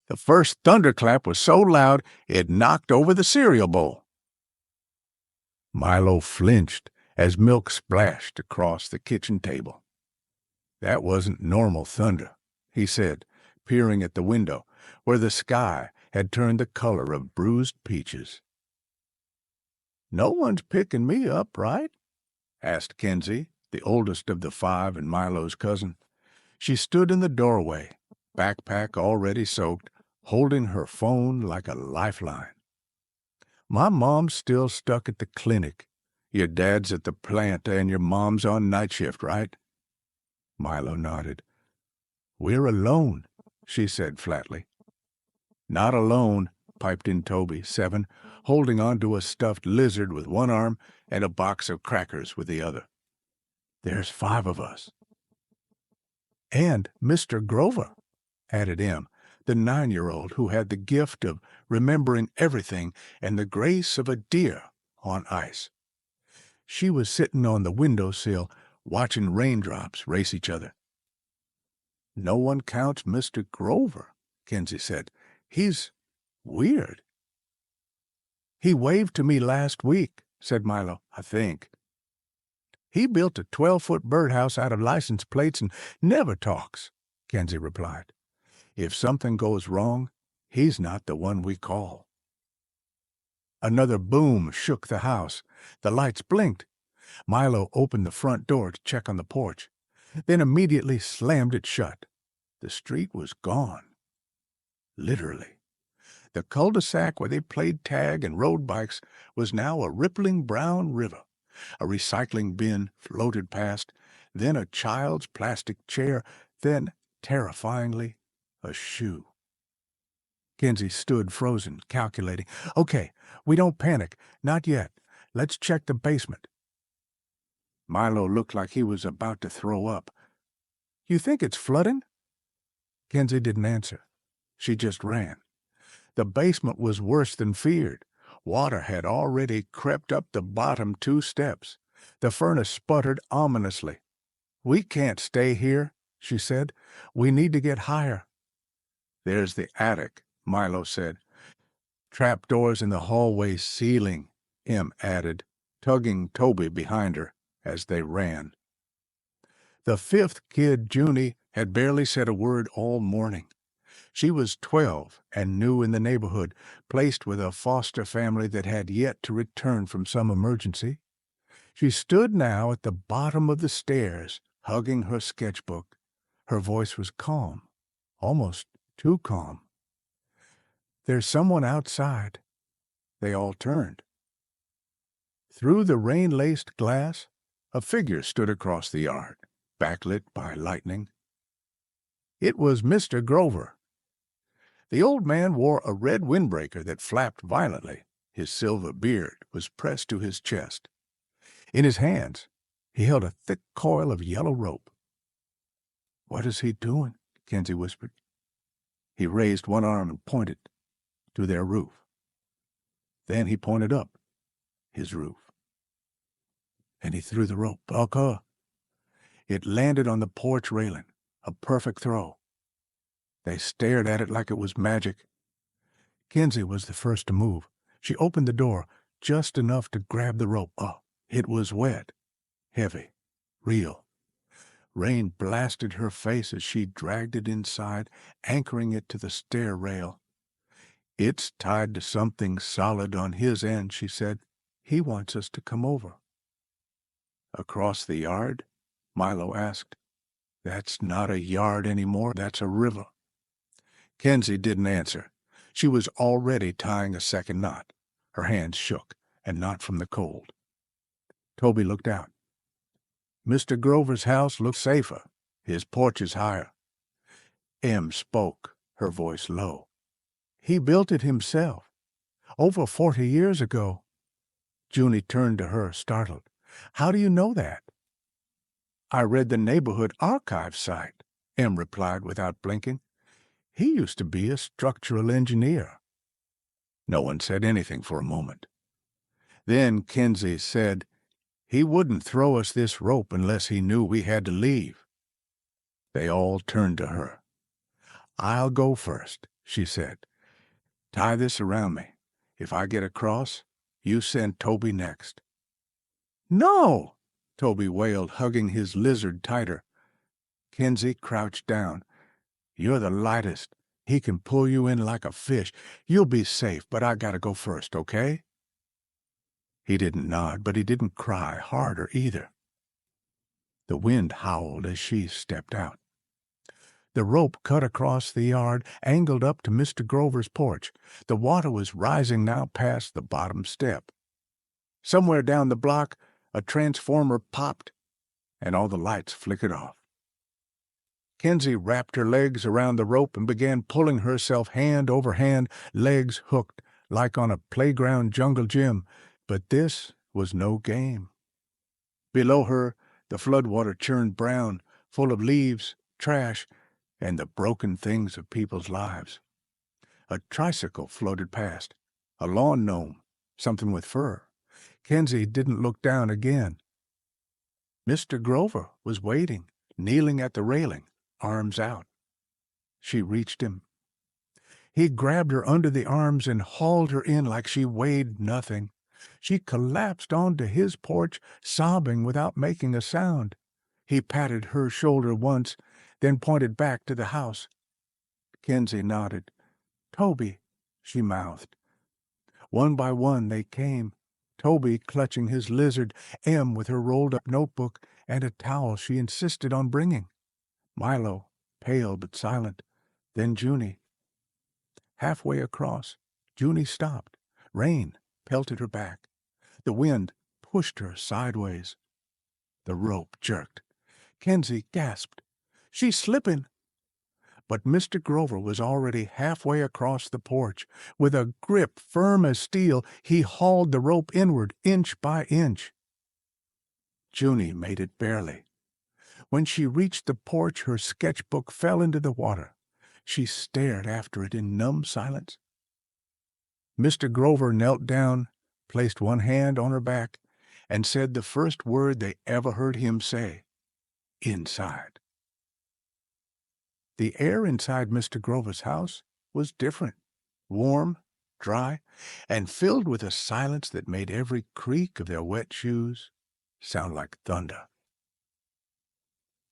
The first thunderclap was so loud it knocked over the cereal bowl. Milo flinched as milk splashed across the kitchen table. That wasn't normal thunder, he said, peering at the window, where the sky had turned the color of bruised peaches. "No one's picking me up, right?" asked Kenzie, the oldest of the 5 and Milo's cousin. She stood in the doorway, backpack already soaked, holding her phone like a lifeline. "My mom's still stuck at the clinic. Your dad's at the plant and your mom's on night shift, right?" Milo nodded. "We're alone," she said flatly. "Not alone," piped in Toby, 7, holding on to a stuffed lizard with one arm and a box of crackers with the other. "There's 5 of us." "And Mr. Grover," added Em, the 9-year-old who had the gift of remembering everything and the grace of a deer on ice. She was sitting on the window-sill, watching raindrops race each other. "No one counts Mr. Grover," Kenzie said. "He's weird." "He waved to me last week," said Milo, "I think." "He built a 12-foot birdhouse out of license plates and never talks," Kenzie replied. "If something goes wrong, he's not the one we call." Another boom shook the house. The lights blinked. Milo opened the front door to check on the porch, then immediately slammed it shut. The street was gone. Literally. The cul-de-sac where they played tag and rode bikes was now a rippling brown river. A recycling bin floated past, then a child's plastic chair, then, terrifyingly, a shoe. Kenzie stood frozen, calculating. "Okay, we don't panic. Not yet. Let's check the basement." Milo looked like he was about to throw up. "You think it's flooding?" Kenzie didn't answer. She just ran. The basement was worse than feared. Water had already crept up the bottom 2 steps. The furnace sputtered ominously. "We can't stay here," she said. "We need to get higher." "There's the attic," Milo said. "Trapdoors in the hallway ceiling," Em added, tugging Toby behind her as they ran. The 5th kid, Junie, had barely said a word all morning. She was 12 and new in the neighborhood, placed with a foster family that had yet to return from some emergency. She stood now at the bottom of the stairs, hugging her sketchbook. Her voice was calm, almost too calm. "There's someone outside." They all turned. Through the rain-laced glass, a figure stood across the yard, backlit by lightning. It was Mr. Grover. The old man wore a red windbreaker that flapped violently. His silver beard was pressed to his chest. In his hands, he held a thick coil of yellow rope. "What is he doing?" Kenzie whispered. He raised one arm and pointed to their roof. Then he pointed up, his roof. And he threw the rope. "Okay." It landed on the porch railing, a perfect throw. They stared at it like it was magic. Kenzie was the first to move. She opened the door just enough to grab the rope. Oh, it was wet, heavy, real. Rain blasted her face as she dragged it inside, anchoring it to the stair rail. "It's tied to something solid on his end," she said. "He wants us to come over." "Across the yard?" Milo asked. "That's not a yard anymore. That's a river." Kenzie didn't answer. She was already tying a second knot. Her hands shook, and not from the cold. Toby looked out. "Mr. Grover's house looks safer. His porch is higher." Em spoke, her voice low. "He built it himself, over 40 years ago." Junie turned to her, startled. "How do you know that?" "I read the neighborhood archive site," Em replied without blinking. "He used to be a structural engineer." No one said anything for a moment. Then Kenzie said, "He wouldn't throw us this rope unless he knew we had to leave." They all turned to her. "I'll go first," she said. "Tie this around me. If I get across, you send Toby next." "No!" Toby wailed, hugging his lizard tighter. Kenzie crouched down. "You're the lightest. He can pull you in like a fish. You'll be safe, but I gotta go first, okay?" He didn't nod, but he didn't cry harder either. The wind howled as she stepped out. The rope cut across the yard, angled up to Mr. Grover's porch. The water was rising now past the bottom step. Somewhere down the block, a transformer popped, and all the lights flickered off. Kenzie wrapped her legs around the rope and began pulling herself hand over hand, legs hooked, like on a playground jungle gym. But this was no game. Below her, the floodwater churned brown, full of leaves, trash, and the broken things of people's lives. A tricycle floated past, a lawn gnome, something with fur. Kenzie didn't look down again. Mr. Grover was waiting, kneeling at the railing, arms out. She reached him. He grabbed her under the arms and hauled her in like she weighed nothing. She collapsed onto his porch, sobbing without making a sound. He patted her shoulder once, then pointed back to the house. Kenzie nodded. "Toby," she mouthed. One by one they came, Toby clutching his lizard, Em with her rolled-up notebook and a towel she insisted on bringing. Milo, pale but silent, then Junie. Halfway across, Junie stopped. Rain pelted her back. The wind pushed her sideways. The rope jerked. Kenzie gasped. "She's slipping!" But Mr. Grover was already halfway across the porch. With a grip firm as steel, he hauled the rope inward, inch by inch. Junie made it barely. When she reached the porch, her sketchbook fell into the water. She stared after it in numb silence. Mr. Grover knelt down, placed one hand on her back, and said the first word they ever heard him say, "Inside." The air inside Mr. Grover's house was different, warm, dry, and filled with a silence that made every creak of their wet shoes sound like thunder.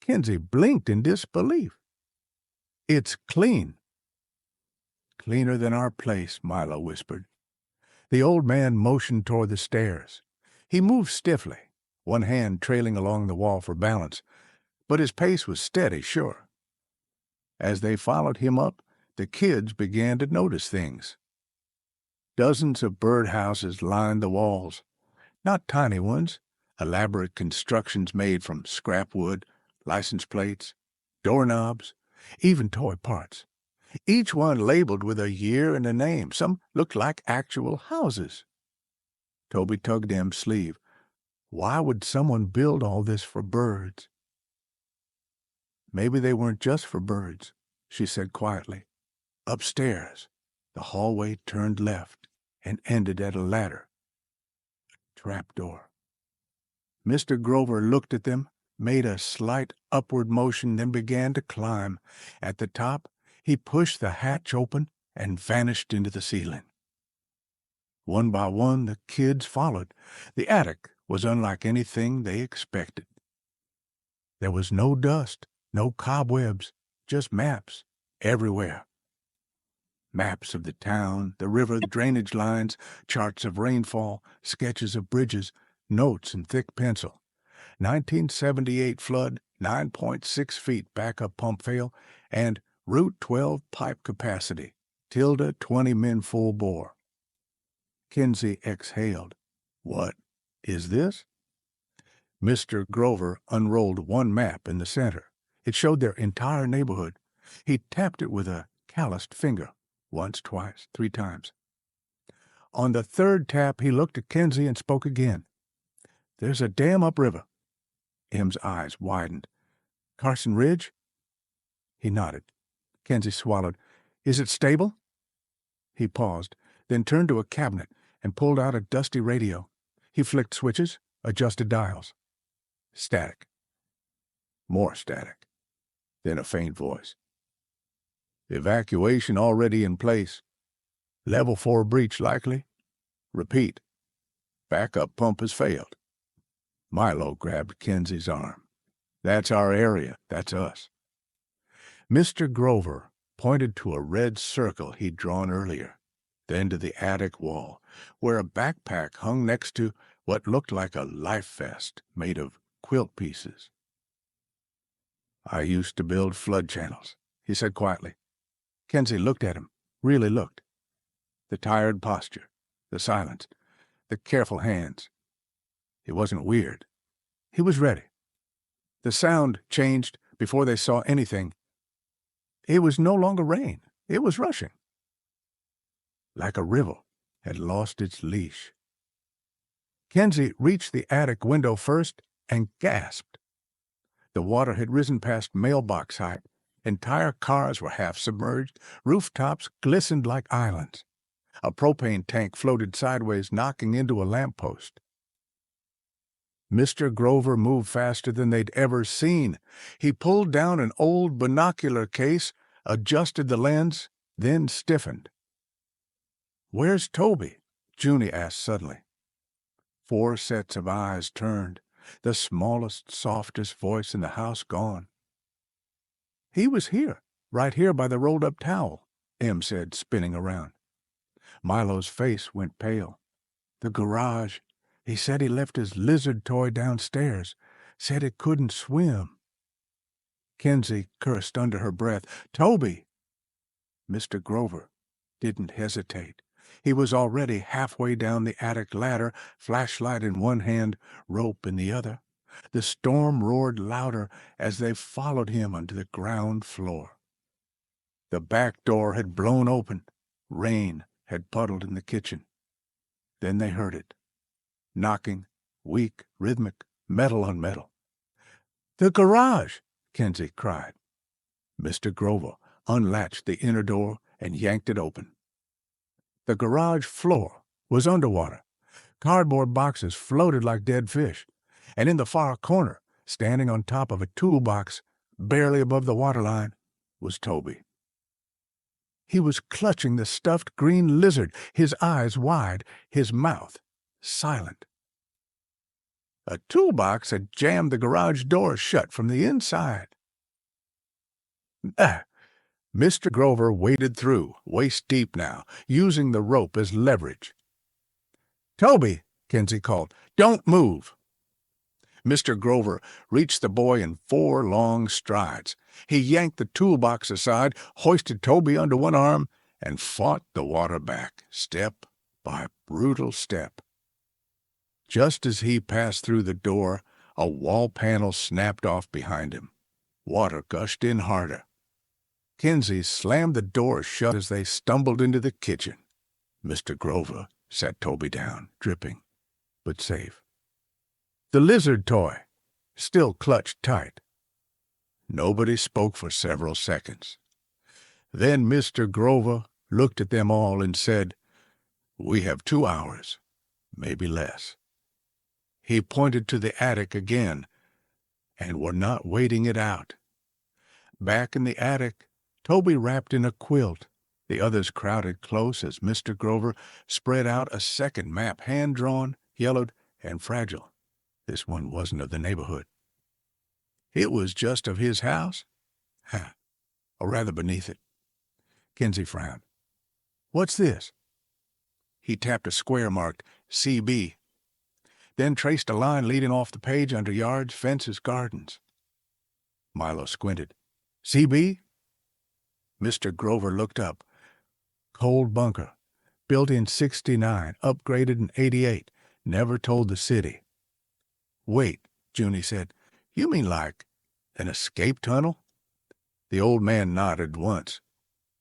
Kenzie blinked in disbelief. "It's clean." "Cleaner than our place," Milo whispered. The old man motioned toward the stairs. He moved stiffly, one hand trailing along the wall for balance, but his pace was steady, sure. As they followed him up, the kids began to notice things. Dozens of birdhouses lined the walls. Not tiny ones, elaborate constructions made from scrap wood, license plates, doorknobs, even toy parts. Each one labeled with a year and a name. Some looked like actual houses. Toby tugged Em's sleeve. Why would someone build all this for birds? Maybe they weren't just for birds, she said quietly. Upstairs, the hallway turned left and ended at a ladder. A trapdoor. Mr. Grover looked at them, made a slight upward motion, then began to climb. At the top, he pushed the hatch open and vanished into the ceiling. One by one, the kids followed. The attic was unlike anything they expected. There was no dust, no cobwebs, just maps everywhere. Maps of the town, the river, the drainage lines, charts of rainfall, sketches of bridges, notes in thick pencil. 1978 flood, 9.6 feet backup pump fail, and Route 12 pipe capacity, tilde 20 men full bore. Kenzie exhaled. What is this? Mr. Grover unrolled one map in the center. It showed their entire neighborhood. He tapped it with a calloused finger. Once, twice, 3 times. On the third tap, he looked at Kenzie and spoke again. There's a dam upriver. Em's eyes widened. Carson Ridge? He nodded. Kenzie swallowed. Is it stable? He paused, then turned to a cabinet and pulled out a dusty radio. He flicked switches, adjusted dials. Static. More static. Then a faint voice. Evacuation already in place. Level 4 breach likely. Repeat. Backup pump has failed. Milo grabbed Kenzie's arm. That's our area. That's us. Mr. Grover pointed to a red circle he'd drawn earlier, then to the attic wall, where a backpack hung next to what looked like a life vest made of quilt pieces. I used to build flood channels, he said quietly. Kenzie looked at him, really looked. The tired posture, the silence, the careful hands. It wasn't weird. He was ready. The sound changed before they saw anything. It was no longer rain. It was rushing. Like a river had lost its leash. Kenzie reached the attic window first and gasped. The water had risen past mailbox height. Entire cars were half submerged. Rooftops glistened like islands. A propane tank floated sideways, knocking into a lamppost. Mr. Grover moved faster than they'd ever seen. He pulled down an old binocular case, adjusted the lens, then stiffened. "Where's Toby?" Junie asked suddenly. 4 sets of eyes turned, the smallest, softest voice in the house gone. "He was here, right here by the rolled-up towel," Em said, spinning around. Milo's face went pale. "The garage. He said he left his lizard toy downstairs. Said it couldn't swim." Kenzie cursed under her breath. "Toby!" Mr. Grover didn't hesitate. He was already halfway down the attic ladder, flashlight in one hand, rope in the other. The storm roared louder as they followed him onto the ground floor. The back door had blown open. Rain had puddled in the kitchen. Then they heard it. Knocking, weak, rhythmic, metal on metal. "The garage!" Kenzie cried. Mr. Grover unlatched the inner door and yanked it open. The garage floor was underwater. Cardboard boxes floated like dead fish, and in the far corner, standing on top of a toolbox, barely above the waterline, was Toby. He was clutching the stuffed green lizard, his eyes wide, his mouth silent. A toolbox had jammed the garage door shut from the inside. Mr. Grover waded through, waist-deep now, using the rope as leverage. "Toby," Kenzie called, "don't move." Mr. Grover reached the boy in 4 long strides. He yanked the toolbox aside, hoisted Toby under one arm, and fought the water back, step by brutal step. Just as he passed through the door, a wall panel snapped off behind him. Water gushed in harder. Kenzie slammed the door shut as they stumbled into the kitchen. Mr. Grover sat Toby down, dripping, but safe. The lizard toy still clutched tight. Nobody spoke for several seconds. Then Mr. Grover looked at them all and said, "We have 2 hours, maybe less." He pointed to the attic again, and we're not waiting it out. Back in the attic, Toby wrapped in a quilt. The others crowded close as Mr. Grover spread out a second map, hand-drawn, yellowed, and fragile. This one wasn't of the neighborhood. It was just of his house, or rather beneath it. Kenzie frowned. "What's this?" He tapped a square marked CB, then traced a line leading off the page under yards, fences, gardens. Milo squinted. "CB?" Mr. Grover looked up. "Cold bunker. Built in 69, upgraded in 88. Never told the city." "Wait," Junie said. "You mean like an escape tunnel?" The old man nodded once.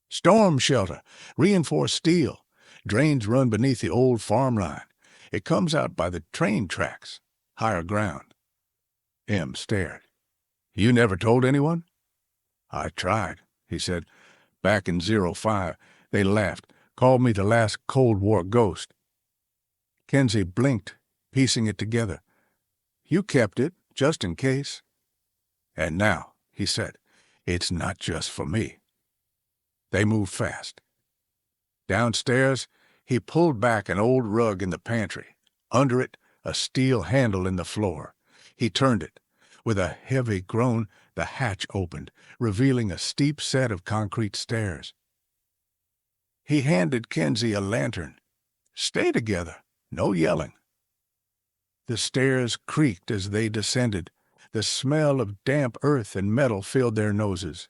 "Storm shelter. Reinforced steel. Drains run beneath the old farm line. It comes out by the train tracks. Higher ground." Em stared. "You never told anyone?" "I tried," he said. "Back in 05, they laughed, called me the last Cold War ghost." Kenzie blinked, piecing it together. "You kept it, just in case." "And now," he said, "it's not just for me." They moved fast. Downstairs, he pulled back an old rug in the pantry. Under it, a steel handle in the floor. He turned it. With a heavy groan, the hatch opened, revealing a steep set of concrete stairs. He handed Kenzie a lantern. "Stay together. No yelling." The stairs creaked as they descended. The smell of damp earth and metal filled their noses.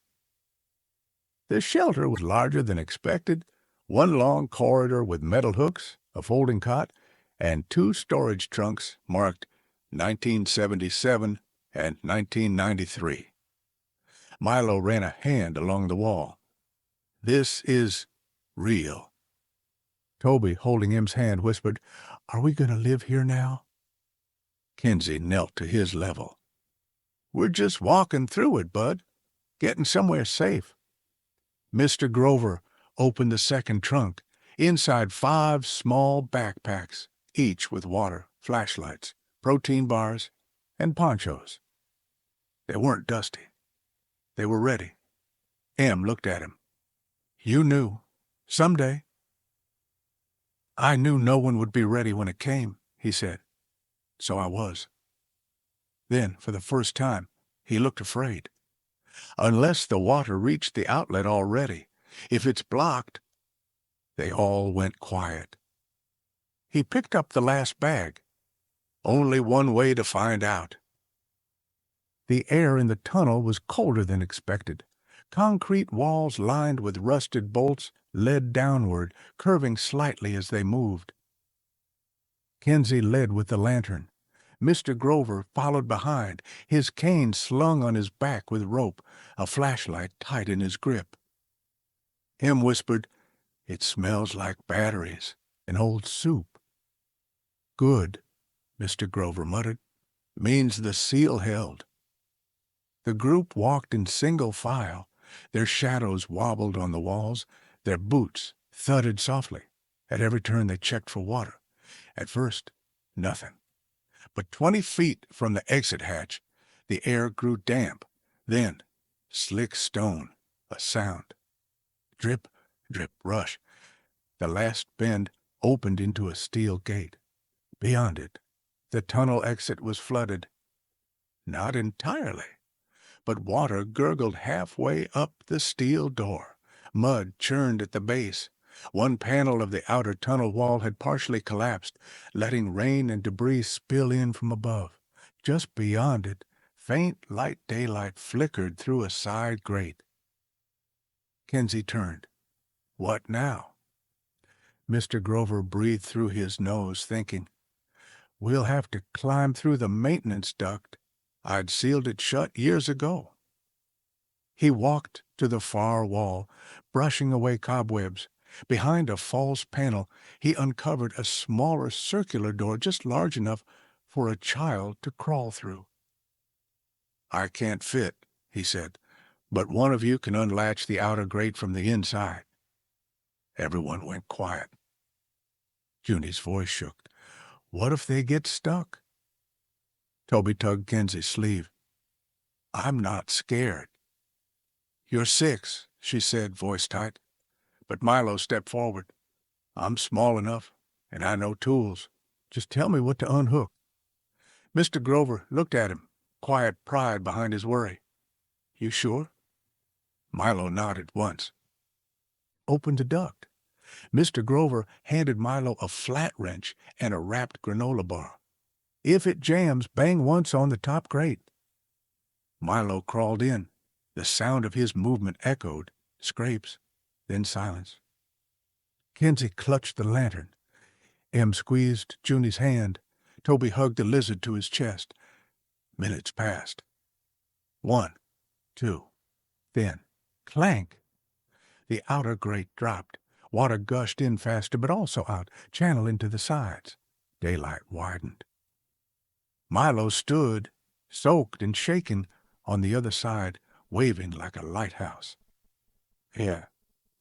The shelter was larger than expected. One long corridor with metal hooks, a folding cot, and 2 storage trunks marked 1977 and 1993. Milo ran a hand along the wall. "This is real." Toby, holding M's hand, whispered, "Are we going to live here now?" Kenzie knelt to his level. "We're just walking through it, bud. Getting somewhere safe." Mr. Grover opened the second trunk. Inside 5 small backpacks, each with water, flashlights, protein bars, and ponchos. They weren't dusty. They were ready. M looked at him. "You knew. Someday." "I knew no one would be ready when it came," he said. "So I was." Then, for the first time, he looked afraid. "Unless the water reached the outlet already. If it's blocked—" They all went quiet. He picked up the last bag. "Only one way to find out." The air in the tunnel was colder than expected. Concrete walls lined with rusted bolts led downward, curving slightly as they moved. Kenzie led with the lantern. Mr. Grover followed behind, his cane slung on his back with rope, a flashlight tight in his grip. M whispered, "It smells like batteries and old soup." "Good," Mr. Grover muttered. "Means the seal held." The group walked in single file. Their shadows wobbled on the walls. Their boots thudded softly. At every turn they checked for water. At first, nothing. But 20 feet from the exit hatch, the air grew damp. Then, slick stone, a sound. Drip, drip, rush. The last bend opened into a steel gate. Beyond it, the tunnel exit was flooded. Not entirely, but water gurgled halfway up the steel door. Mud churned at the base. One panel of the outer tunnel wall had partially collapsed, letting rain and debris spill in from above. Just beyond it, faint light daylight flickered through a side grate. Kenzie turned. "What now?" Mr. Grover breathed through his nose, thinking, "We'll have to climb through the maintenance duct. I'd sealed it shut years ago." He walked to the far wall, brushing away cobwebs. Behind a false panel, he uncovered a smaller circular door just large enough for a child to crawl through. "I can't fit," he said, "but one of you can unlatch the outer grate from the inside." Everyone went quiet. Junie's voice shook. "What if they get stuck?" Toby tugged Kenzie's sleeve. "I'm not scared." "You're 6, she said, voice tight. But Milo stepped forward. "I'm small enough, and I know tools. Just tell me what to unhook." Mr. Grover looked at him, quiet pride behind his worry. "You sure?" Milo nodded once. "Open the duct." Mr. Grover handed Milo a flat wrench and a wrapped granola bar. "If it jams, bang once on the top grate." Milo crawled in. The sound of his movement echoed, scrapes, then silence. Kenzie clutched the lantern. M squeezed Junie's hand. Toby hugged the lizard to his chest. Minutes passed. 1, 2, then clank. The outer grate dropped. Water gushed in faster, but also out, channel into the sides. Daylight widened. Milo stood, soaked and shaken, on the other side, waving like a lighthouse. Yeah,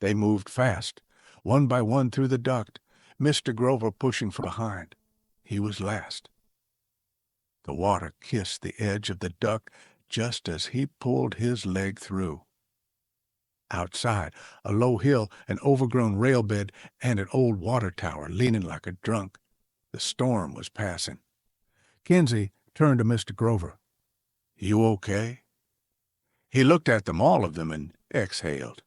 they moved fast, one by one through the duct, Mr. Grover pushing from behind. He was last. The water kissed the edge of the duct just as he pulled his leg through. Outside, a low hill, an overgrown rail bed, and an old water tower leaning like a drunk. The storm was passing. Kinsey turned to Mr. Grover. "You okay?" He looked at them, all of them, and exhaled.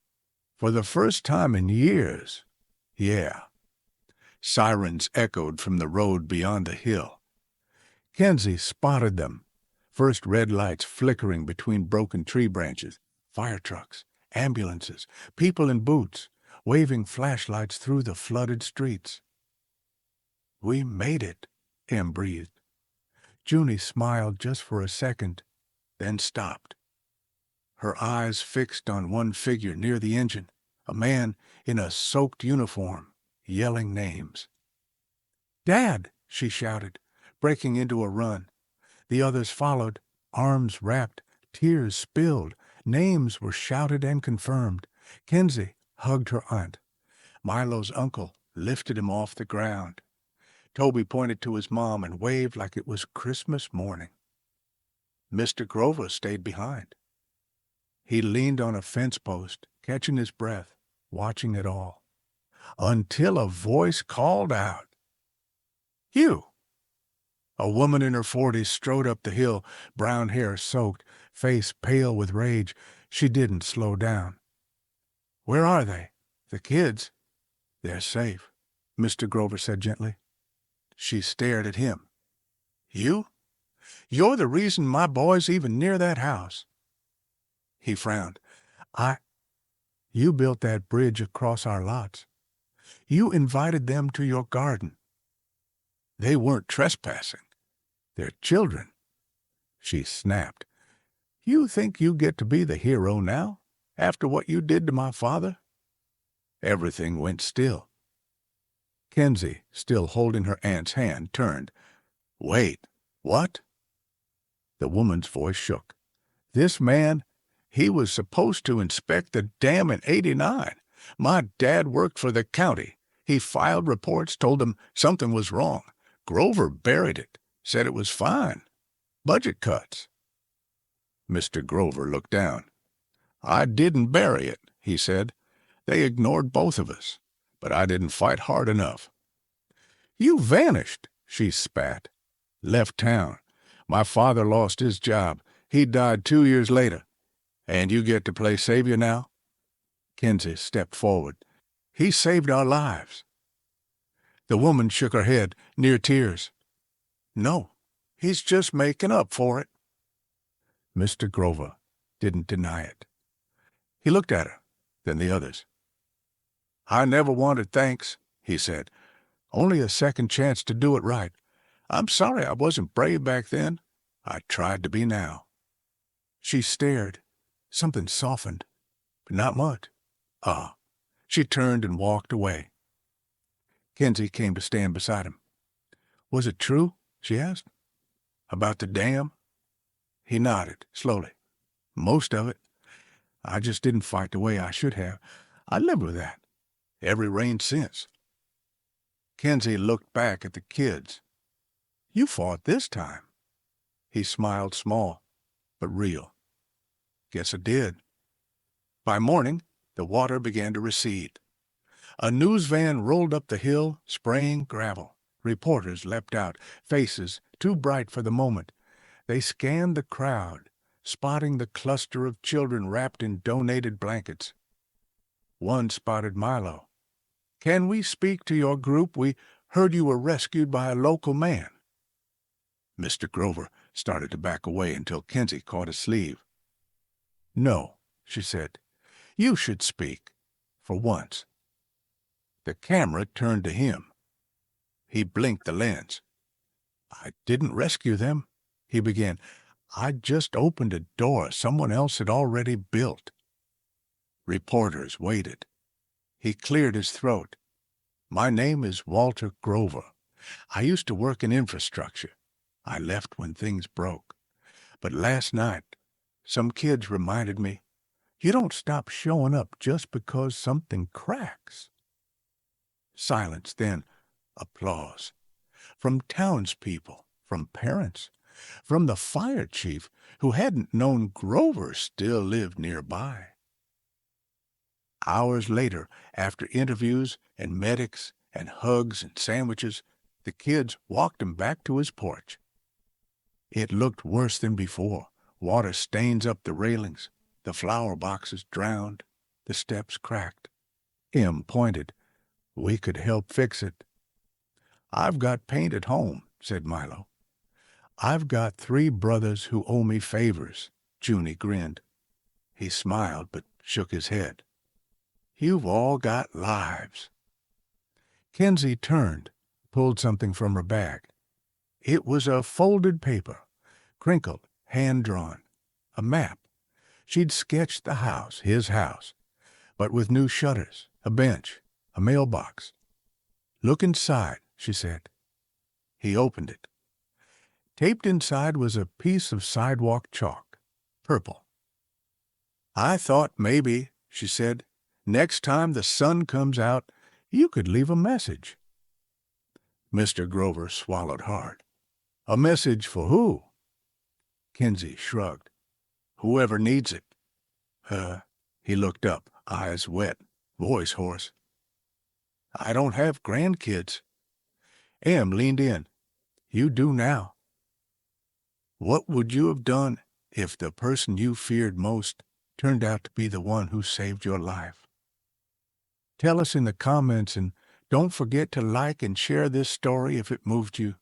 For the first time in years, yeah. Sirens echoed from the road beyond the hill. Kinsey spotted them. First red lights flickering between broken tree branches, fire trucks, ambulances, people in boots, waving flashlights through the flooded streets. "We made it," Em breathed. Junie smiled just for a second, then stopped. Her eyes fixed on one figure near the engine, a man in a soaked uniform, yelling names. "Dad!" she shouted, breaking into a run. The others followed, arms wrapped, tears spilled. Names were shouted and confirmed. Kinsey hugged her aunt. Milo's uncle lifted him off the ground. Toby pointed to his mom and waved like it was Christmas morning. Mr. Grover stayed behind. He leaned on a fence post, catching his breath, watching it all, until a voice called out, "Hugh!" A woman in her 40s strode up the hill, brown hair soaked, face pale with rage. She didn't slow down. "Where are they? The kids?" "They're safe," Mr. Grover said gently. She stared at him. "You? You're the reason my boy's even near that house." He frowned. You built that bridge across our lots. You invited them to your garden. They weren't trespassing. They're children." She snapped. "You think you get to be the hero now, after what you did to my father?" Everything went still. Kinsey, still holding her aunt's hand, turned. "Wait, what?" The woman's voice shook. "This man, he was supposed to inspect the dam in '89. My dad worked for the county. He filed reports, told them something was wrong. Grover buried it, said it was fine. Budget cuts." Mr. Grover looked down. "I didn't bury it," he said. "They ignored both of us, but I didn't fight hard enough." "You vanished," she spat. "Left town. My father lost his job. He died 2 years later. And you get to play savior now?" Kinsey stepped forward. "He saved our lives." The woman shook her head, near tears. "No, he's just making up for it." Mr. Grover didn't deny it. He looked at her, then the others. "I never wanted thanks," he said. "Only a second chance to do it right. I'm sorry I wasn't brave back then. I tried to be now." She stared. Something softened, but not much. She turned and walked away. Kinsey came to stand beside him. "Was it true?" she asked. "About the dam?" He nodded, slowly. "Most of it. I just didn't fight the way I should have. I lived with that. Every rain since." Kinsey looked back at the kids. "You fought this time." He smiled, small, but real. "Guess I did." By morning, the water began to recede. A news van rolled up the hill, spraying gravel. Reporters leapt out, faces too bright for the moment. They scanned the crowd, spotting the cluster of children wrapped in donated blankets. One spotted Milo. "Can we speak to your group? We heard you were rescued by a local man." Mr. Grover started to back away until Kinsey caught his sleeve. "No," she said. "You should speak, for once." The camera turned to him. He blinked the lens. "I didn't rescue them," he began. "I just opened a door someone else had already built." Reporters waited. He cleared his throat. "My name is Walter Grover. I used to work in infrastructure. I left when things broke. But last night, some kids reminded me, you don't stop showing up just because something cracks." Silence, then applause. From townspeople, from parents, from the fire chief, who hadn't known Grover still lived nearby. Hours later, after interviews and medics and hugs and sandwiches, the kids walked him back to his porch. It looked worse than before. Water stains up the railings, the flower boxes drowned, the steps cracked. Em pointed. We could help fix it. I've got paint at home, said Milo. I've got 3 brothers who owe me favors, Junie grinned. He smiled but shook his head. You've all got lives. Kenzie turned, pulled something from her bag. It was a folded paper, crinkled, hand-drawn, a map. She'd sketched the house, his house, but with new shutters, a bench, a mailbox. Look inside, she said. He opened it. Taped inside was a piece of sidewalk chalk, purple. I thought maybe, she said, next time the sun comes out, you could leave a message. Mr. Grover swallowed hard. A message for who? Kenzie shrugged. Whoever needs it. He looked up, eyes wet, voice hoarse. I don't have grandkids. Em leaned in. You do now. What would you have done if the person you feared most turned out to be the one who saved your life? Tell us in the comments, and don't forget to like and share this story if it moved you.